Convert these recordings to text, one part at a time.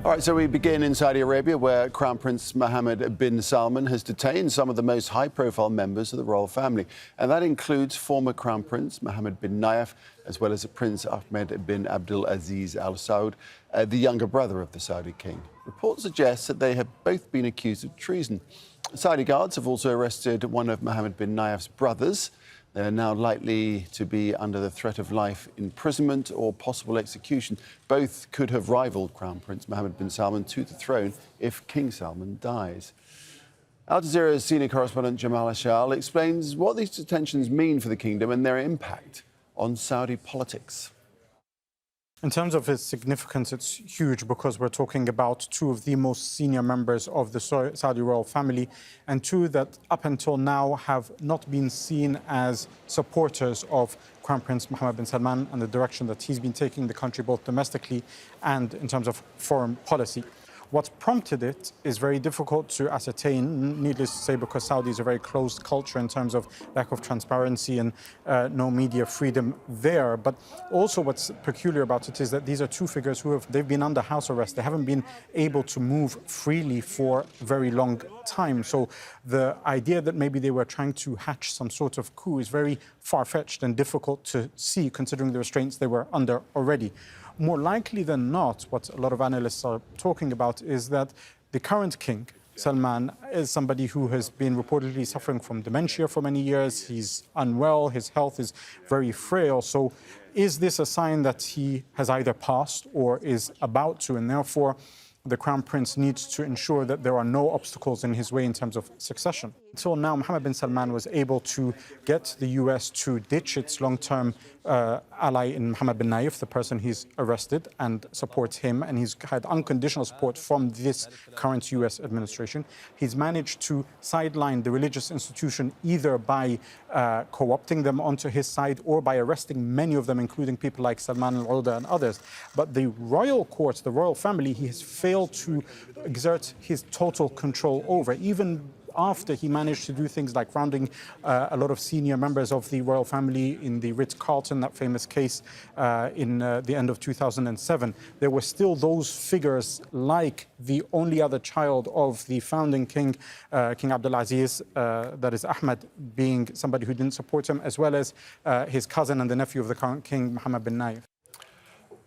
All right, so we begin in Saudi Arabia, where Crown Prince Mohammed bin Salman has detained some of the most high-profile members of the royal family. And that includes former Crown Prince Mohammed bin Nayef, as well as Prince Ahmed bin Abdul Aziz Al Saud, the younger brother of the Saudi king. Reports suggest that they have both been accused of treason. Saudi guards have also arrested one of Mohammed bin Nayef's brothers. They are now likely to be under the threat of life imprisonment or possible execution. Both could have rivaled Crown Prince Mohammed bin Salman to the throne if King Salman dies. Al Jazeera's senior correspondent Jamal Ashal explains what these detentions mean for the kingdom and their impact on Saudi politics. In terms of its significance, it's huge because we're talking about two of the most senior members of the Saudi royal family, and two that up until now have not been seen as supporters of Crown Prince Mohammed bin Salman and the direction that he's been taking the country both domestically and in terms of foreign policy. What's prompted it is very difficult to ascertain, needless to say, because Saudi is a very closed culture in terms of lack of transparency and no media freedom there. But also what's peculiar about it is that these are two figures they've been under house arrest. They haven't been able to move freely for a very long time. So the idea that maybe they were trying to hatch some sort of coup is very far-fetched and difficult to see, considering the restraints they were under already. More likely than not, what a lot of analysts are talking about is that the current king, Salman, is somebody who has been reportedly suffering from dementia for many years. He's unwell, his health is very frail. So is this a sign that he has either passed or is about to, and therefore the Crown Prince needs to ensure that there are no obstacles in his way in terms of succession? Until now, Mohammed bin Salman was able to get the US to ditch its long-term ally in Mohammed bin Nayef, the person he's arrested, and support him. And he's had unconditional support from this current US administration. He's managed to sideline the religious institution either by co-opting them onto his side or by arresting many of them, including people like Salman al-Auda and others. But the royal court, the royal family, he has failed to exert his total control over, even after he managed to do things like rounding a lot of senior members of the royal family in the Ritz-Carlton, that famous case in the end of 2007. There were still those figures, like the only other child of the founding king, King Abdul Aziz, that is Ahmed, being somebody who didn't support him, as well as his cousin and the nephew of the current king, Mohammed bin Nayef.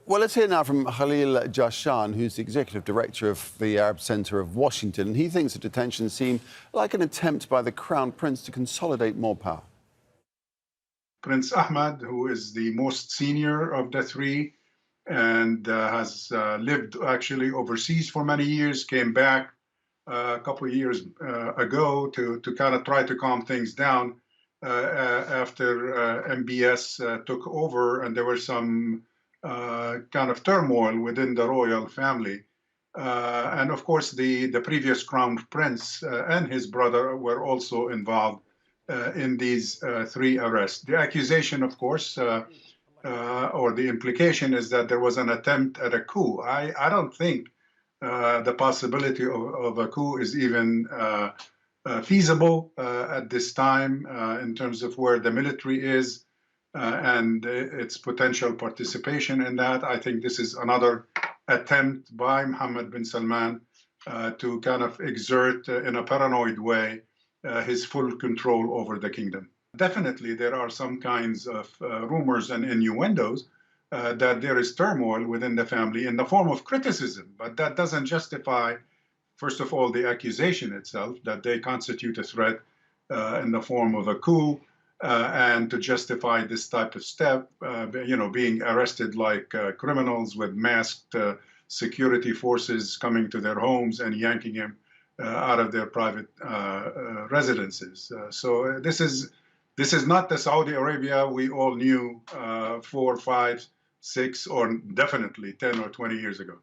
Well, let's hear now from Khalil Jashan, who's the executive director of the Arab Center of Washington. And he thinks the detentions seem like an attempt by the Crown Prince to consolidate more power. Prince Ahmed, who is the most senior of the three and has lived actually overseas for many years, came back a couple of years ago to kind of try to calm things down after MBS took over, and there were some kind of turmoil within the royal family. And of course, the previous Crown Prince and his brother were also involved in these three arrests. The accusation, of course, or the implication is that there was an attempt at a coup. I don't think the possibility of a coup is even feasible at this time in terms of where the military is and its potential participation in that. I think this is another attempt by Mohammed bin Salman to kind of exert in a paranoid way his full control over the kingdom. Definitely, there are some kinds of rumors and innuendos that there is turmoil within the family in the form of criticism, but that doesn't justify, first of all, the accusation itself that they constitute a threat in the form of a coup. And to justify this type of step, being arrested like criminals with masked security forces coming to their homes and yanking them out of their private residences. So this is not the Saudi Arabia we all knew 4, 5, 6, or definitely 10 or 20 years ago.